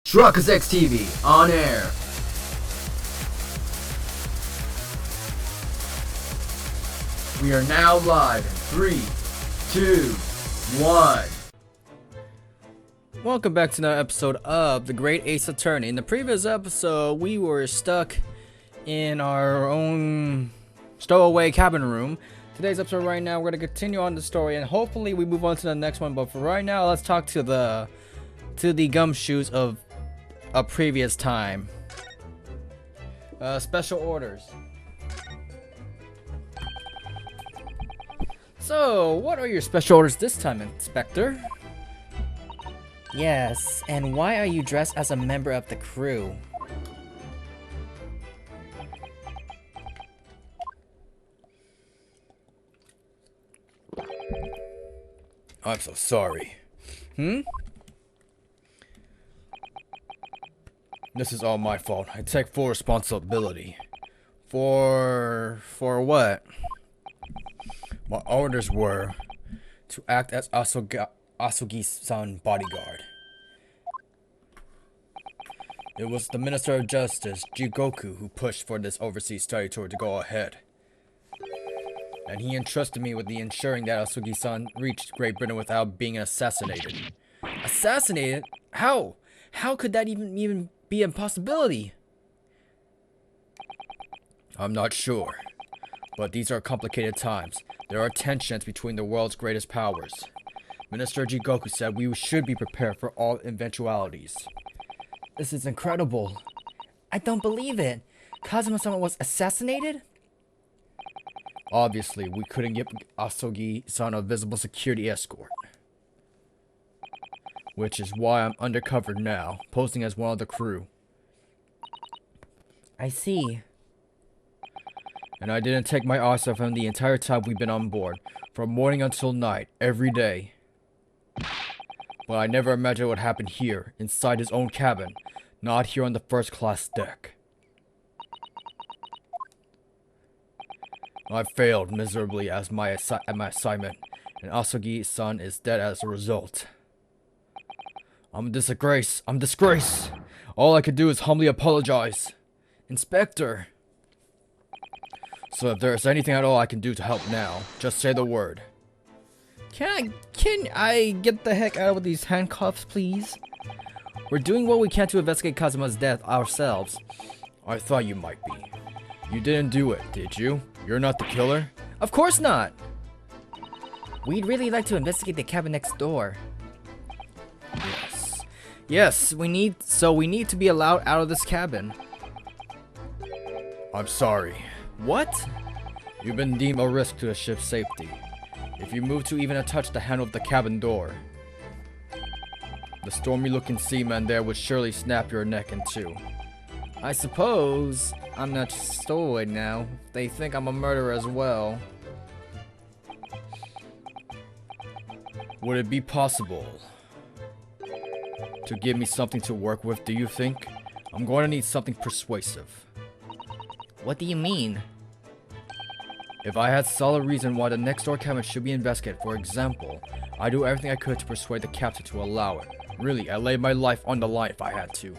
Chronicles TV on air. We are now live in 3, 2, 1. Welcome back to another episode of The Great Ace Attorney. In the previous episode, we were stuck in our own stowaway cabin room. Today's episode right now, we're going to continue on the story and hopefully we move on to the next one. But for right now, let's talk to the gumshoes of a previous time. Special orders. So, what are your special orders this time, Inspector? Yes, and why are you dressed as a member of the crew? I'm so sorry. This is all my fault. I take full responsibility. For what? My orders were to act as Asugi's son bodyguard. It was the Minister of Justice, Jigoku, who pushed for this overseas study tour to go ahead. And he entrusted me with the ensuring that Asugi-san reached Great Britain without being assassinated. Assassinated? How? How could that even be a possibility? I'm not sure. But these are complicated times. There are tensions between the world's greatest powers. Minister Jigoku said we should be prepared for all eventualities. This is incredible. I don't believe it. Kazuma-sama was assassinated? Obviously, we couldn't give Asugi-san a visible security escort. Which is why I'm undercover now, posing as one of the crew. I see. And I didn't take my eyes off him the entire time we've been on board, from morning until night, every day. But I never imagined what happened here, inside his own cabin, not here on the first class deck. I failed miserably at my assignment, and Asugi-san is dead as a result. I'm a disgrace. I'm disgrace. All I could do is humbly apologize. Inspector. So if there's anything at all I can do to help now, just say the word. Can I get the heck out of these handcuffs, please? We're doing what we can to investigate Kazuma's death ourselves. I thought you might be. You didn't do it, did you? You're not the killer? Of course not! We'd really like to investigate the cabin next door. Yes, we need to be allowed out of this cabin. I'm sorry. What? You've been deemed a risk to the ship's safety. If you move to even touch the handle of the cabin door, the stormy-looking seaman there would surely snap your neck in two. I suppose I'm not stowaway now. They think I'm a murderer as well. Would it be possible to give me something to work with, do you think? I'm going to need something persuasive. What do you mean? If I had solid reason why the next door cabin should be investigated, for example, I'd do everything I could to persuade the captain to allow it. Really, I laid my life on the line if I had to.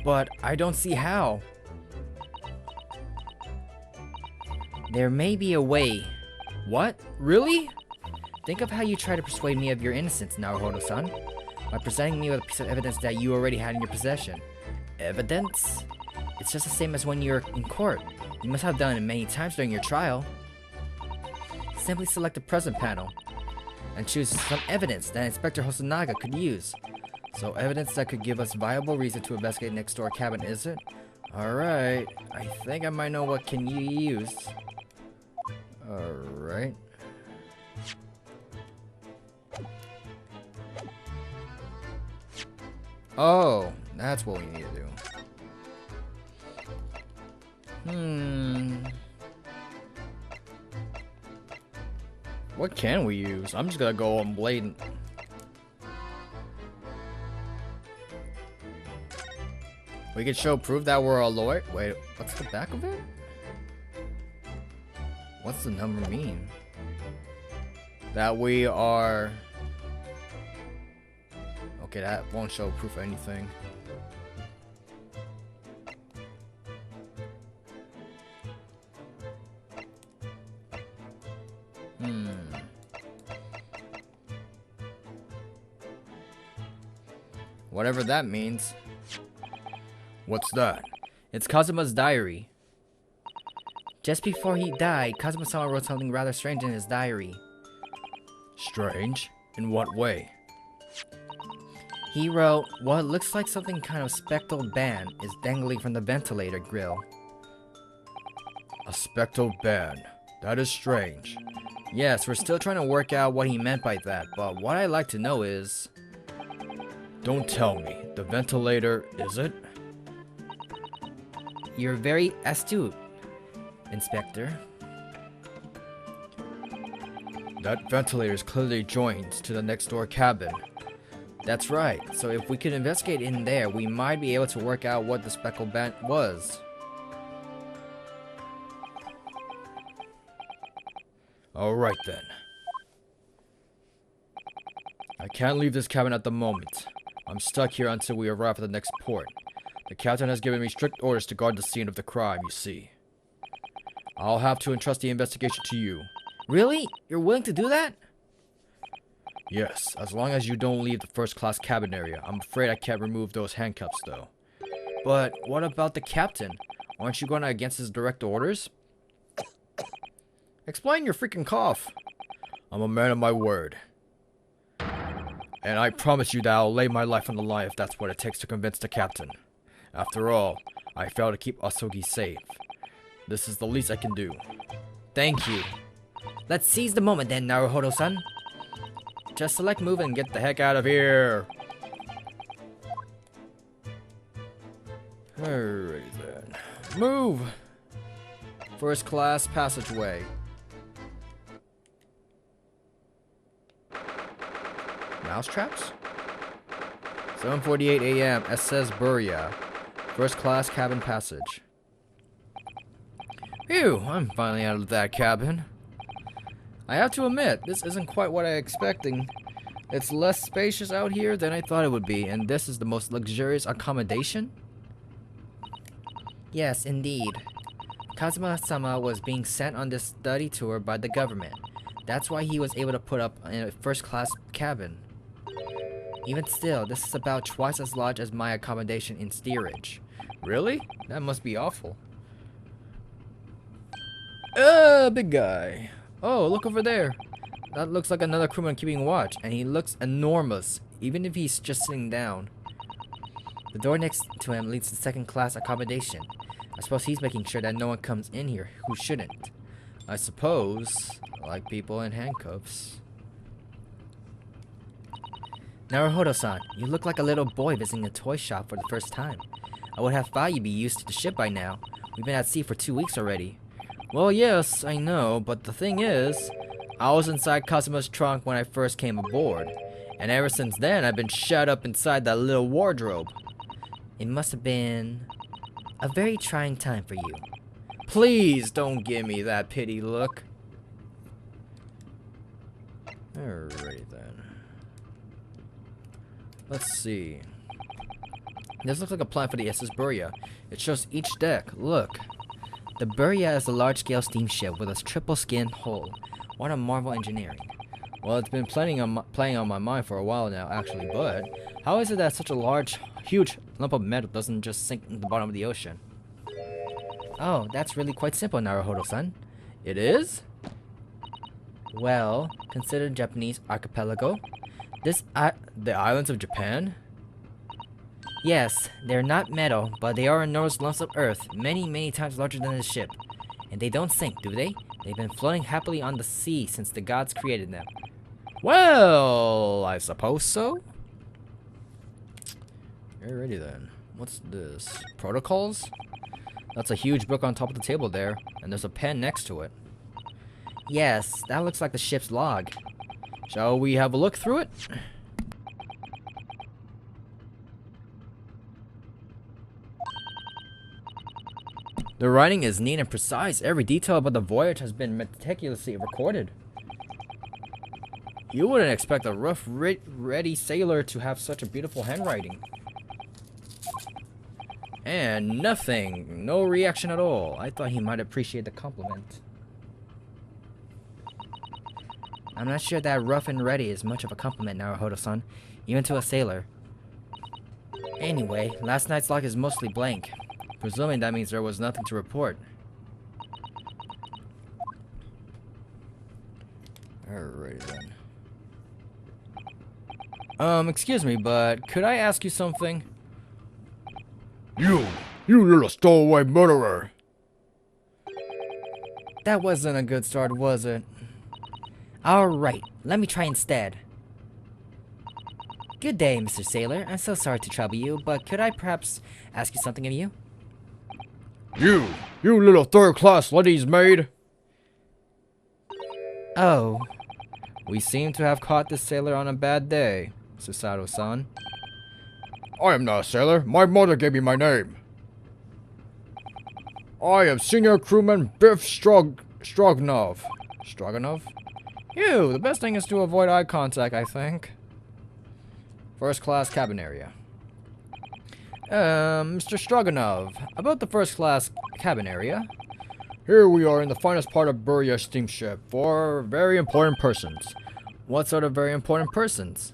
But I don't see how. There may be a way. What? Really? Think of how you try to persuade me of your innocence, Naruhodo-san. By presenting me with a piece of evidence that you already had in your possession. Evidence? It's just the same as when you're in court. You must have done it many times during your trial. Simply select the present panel and choose some evidence that Inspector Hosonaga could use. So evidence that could give us viable reason to investigate next door cabin, is it? Alright, I think I might know what can you use. Alright. Oh, that's what we need to do. What can we use? I'm just gonna go on blatant. We could show proof that we're a lawyer. Wait, what's the back of it? What's the number mean? That we are... Okay, that won't show proof of anything. Whatever that means. What's that? It's Kazuma's diary. Just before he died, Kazuma-sama wrote something rather strange in his diary. Strange? In what way? He wrote, what looks like something kind of spectral band is dangling from the ventilator grill. A spectral band? That is strange. Yes, we're still trying to work out what he meant by that, but what I'd like to know is... Don't tell me, the ventilator, is it? You're very astute, Inspector. That ventilator is clearly joined to the next door cabin. That's right, so if we could investigate in there, we might be able to work out what the speckled band was. Alright then. I can't leave this cabin at the moment. I'm stuck here until we arrive at the next port. The captain has given me strict orders to guard the scene of the crime, you see. I'll have to entrust the investigation to you. Really? You're willing to do that? Yes, as long as you don't leave the first-class cabin area. I'm afraid I can't remove those handcuffs, though. But what about the captain? Aren't you going against his direct orders? Explain your freaking cough. I'm a man of my word. And I promise you that I'll lay my life on the line if that's what it takes to convince the captain. After all, I failed to keep Asogi safe. This is the least I can do. Thank you. Let's seize the moment then, Naruhodo-san. Just select move and get the heck out of here. Alrighty then. Move! First class passageway. Mousetraps? 7:48 a.m. SS Buria. First class cabin passage. Phew, I'm finally out of that cabin. I have to admit, this isn't quite what I expecting. It's less spacious out here than I thought it would be, and this is the most luxurious accommodation? Yes, indeed. Kazuma-sama was being sent on this study tour by the government. That's why he was able to put up in a first-class cabin. Even still, this is about twice as large as my accommodation in steerage. Really? That must be awful. Big guy. Oh, look over there. That looks like another crewman keeping watch, and he looks enormous, even if he's just sitting down. The door next to him leads to second-class accommodation. I suppose he's making sure that no one comes in here who shouldn't. I suppose, like people in handcuffs. Naruhodo-san, you look like a little boy visiting a toy shop for the first time. I would have thought you'd be used to the ship by now. We've been at sea for 2 weeks already. Well, yes, I know, but the thing is, I was inside Kazuma's trunk when I first came aboard, and ever since then I've been shut up inside that little wardrobe. It must have been a very trying time for you. Please don't give me that pity look. Alright then. Let's see. This looks like a plan for the SS Buria. It shows each deck. Look. The Buria is a large-scale steamship with a triple-skin hull. What a marvel engineering. Well, it's been playing on my mind for a while now, actually, but how is it that such a large, huge lump of metal doesn't just sink in the bottom of the ocean? Oh, that's really quite simple, Naruhodo-san. It is? Well, consider Japanese archipelago. The islands of Japan? Yes, they're not metal, but they are enormous lumps of earth, many, many times larger than the ship. And they don't sink, do they? They've been floating happily on the sea since the gods created them. Well, I suppose so. Alrighty then. What's this? Protocols? That's a huge book on top of the table there, and there's a pen next to it. Yes, that looks like the ship's log. Shall we have a look through it? The writing is neat and precise. Every detail about the voyage has been meticulously recorded. You wouldn't expect a rough, ready sailor to have such a beautiful handwriting. And nothing. No reaction at all. I thought he might appreciate the compliment. I'm not sure that rough and ready is much of a compliment, Naruhodo-san, even to a sailor. Anyway, last night's log is mostly blank. Presuming that means there was nothing to report. Alright then. Excuse me, but could I ask you something? You little stowaway murderer! That wasn't a good start, was it? Alright, let me try instead. Good day, Mr. Sailor. I'm so sorry to trouble you, but could I perhaps ask you something of you? You little third-class lady's maid! Oh, We seem to have caught this sailor on a bad day, Susato-san. I am not a sailor. My mother gave me my name. I am Senior Crewman Biff Stroganov. Stroganov? You, the best thing is to avoid eye contact, I think. First class cabin area. Mr. Stroganov, about the first class cabin area. Here we are in the finest part of Burya steamship for very important persons. What sort of very important persons?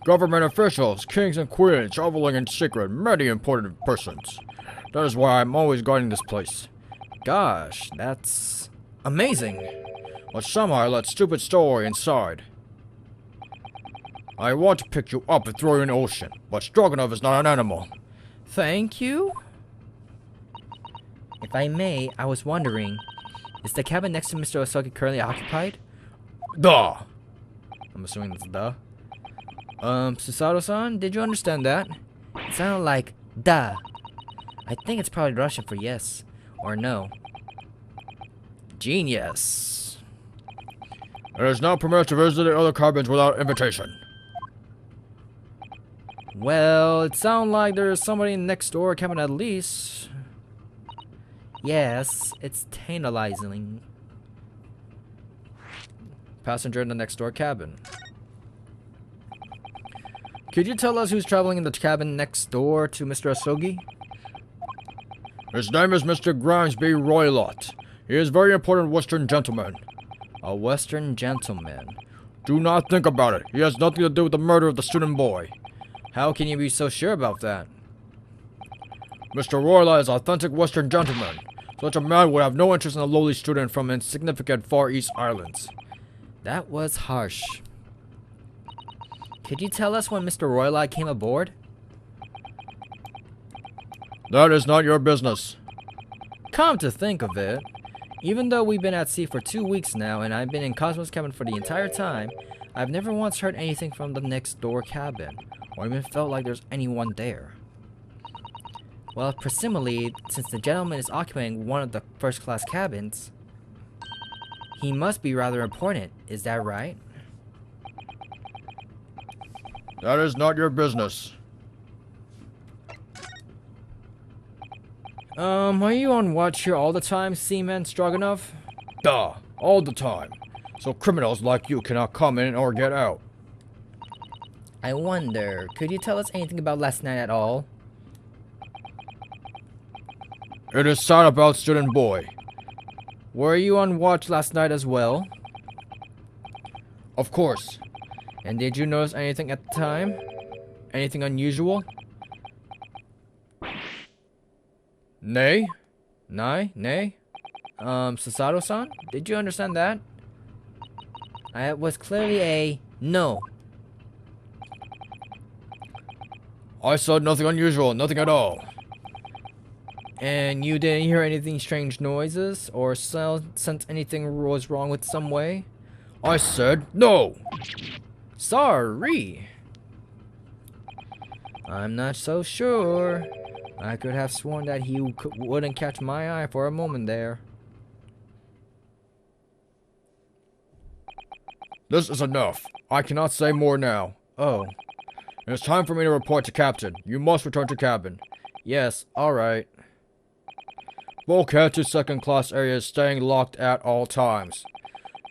Government officials, kings and queens, traveling in secret, many important persons. That is why I'm always guarding this place. Gosh, that's amazing. But somehow I let stupid stowaway inside. I want to pick you up and throw you in the ocean, but Stroganov is not an animal. Thank you? if I may, I was wondering, is the cabin next to Mr. Osogi currently occupied? Duh! I'm assuming that's duh. Susato-san, did you understand that? It sounded like duh. I think it's probably Russian for yes or no. Genius. It is not permitted to visit the other cabins without invitation. Well, it sounds like there's somebody next door cabin at least. Yes, it's tantalizing. Passenger in the next door cabin. Could you tell us who's traveling in the cabin next door to Mr. Asogi? His name is Mr. Grimesby Roylott. He is a very important Western gentleman. A Western gentleman? Do not think about it. He has nothing to do with the murder of the student boy. How can you be so sure about that? Mr. Roylott is an authentic Western gentleman. Such a man would have no interest in a lowly student from insignificant Far East Islands. That was harsh. Could you tell us when Mr. Roylott came aboard? That is not your business. Come to think of it, even though we've been at sea for 2 weeks now and I've been in Cosmo's cabin for the entire time, I've never once heard anything from the next door cabin, or even felt like there's anyone there. Well, presumably, since the gentleman is occupying one of the first class cabins, he must be rather important, is that right? That is not your business. Are you on watch here all the time, Seaman Stroganov? Duh, all the time. So criminals like you cannot come in or get out. I wonder, could you tell us anything about last night at all? It is sad about student boy. Were you on watch last night as well? Of course. And did you notice anything at the time? Anything unusual? Nay? Nay? Susato-san? Did you understand that? It was clearly a no. I saw nothing unusual, nothing at all. And you didn't hear anything strange noises or sense anything was wrong with some way? I said no. Sorry. I'm not so sure. I could have sworn that he wouldn't catch my eye for a moment there. This is enough. I cannot say more now. Oh. It's time for me to report to Captain. You must return to cabin. Yes, alright. Bulkhead to second class area is staying locked at all times.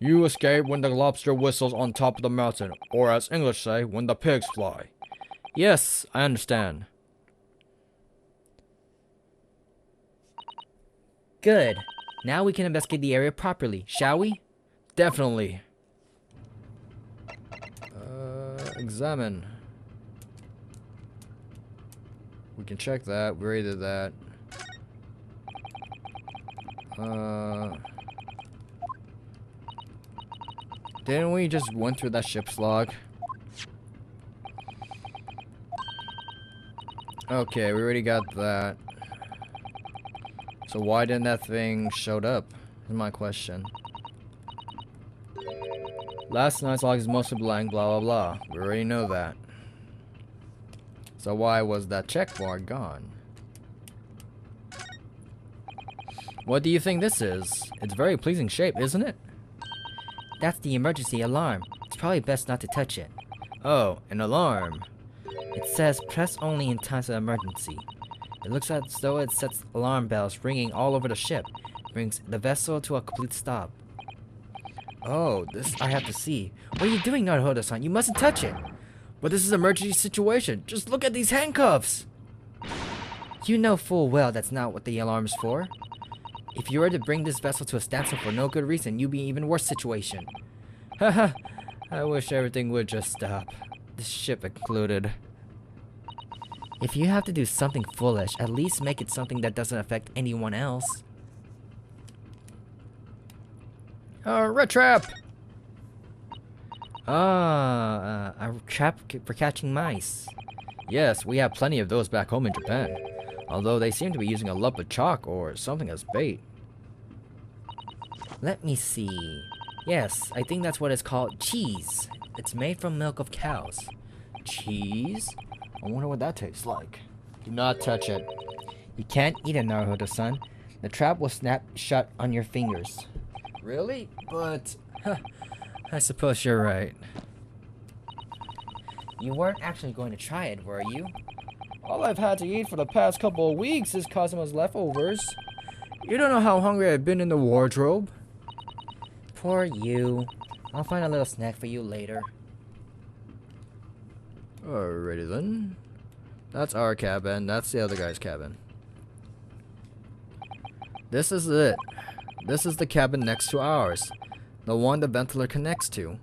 You escape when the lobster whistles on top of the mountain, or as English say, when the pigs fly. Yes, I understand. Good. Now we can investigate the area properly, shall we? Definitely. Examine. We can check that. We already did that. Didn't we just went through that ship's log? Okay, we already got that. So why didn't that thing showed up? Is my question. Last night's log is mostly blank, blah blah blah. We already know that. So why was that check mark gone? What do you think this is? It's very pleasing shape, isn't it? That's the emergency alarm. It's probably best not to touch it. Oh, an alarm. It says press only in times of emergency. It looks as though it sets alarm bells ringing all over the ship, brings the vessel to a complete stop. Oh, this I have to see. What are you doing, Naruhodo-san? You mustn't touch it. But this is an emergency situation. Just look at these handcuffs. You know full well that's not what the alarm's for. If you were to bring this vessel to a standstill for no good reason, you'd be in an even worse situation. Haha, I wish everything would just stop. This ship included. If you have to do something foolish, at least make it something that doesn't affect anyone else. Red trap! A trap for catching mice. Yes, we have plenty of those back home in Japan. Although they seem to be using a lump of chalk or something as bait. Let me see. Yes, I think that's what it's called. Cheese. It's made from milk of cows. Cheese? I wonder what that tastes like. Do not touch it. You can't eat it, Naruhodo-san. The trap will snap shut on your fingers. Really? But... I suppose you're right. You weren't actually going to try it, were you? all I've had to eat for the past couple of weeks is Cosmo's leftovers. You don't know how hungry I've been in the wardrobe. Poor you. I'll find a little snack for you later. Alrighty then. That's our cabin. That's the other guy's cabin. This is it. This is the cabin next to ours. The one the ventilator connects to.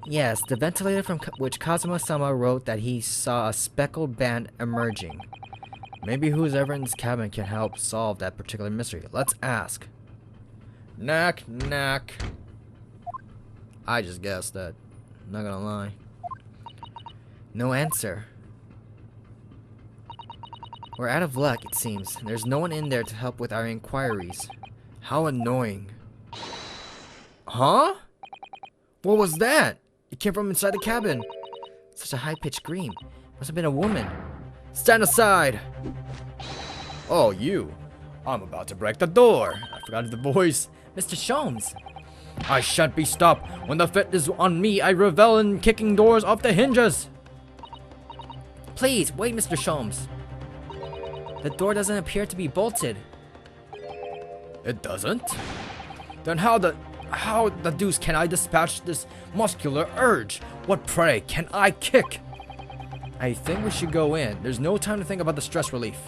Yes, the ventilator from which Kazuma-sama wrote that he saw a speckled band emerging. Maybe who's ever in this cabin can help solve that particular mystery. Let's ask. Knack, knack. I just guessed that. Not gonna lie. No answer. We're out of luck, it seems. There's no one in there to help with our inquiries. How annoying. Huh? What was that? It came from inside the cabin. Such a high-pitched scream. Must have been a woman. Stand aside! Oh, you. I'm about to break the door. I forgot the voice. Mr. Sholmes! I shan't be stopped. When the fit is on me, I revel in kicking doors off the hinges. Please, wait, Mr. Sholmes. The door doesn't appear to be bolted. It doesn't? Then how the deuce can I dispatch this muscular urge? What prey can I kick? I think we should go in. There's no time to think about the stress relief.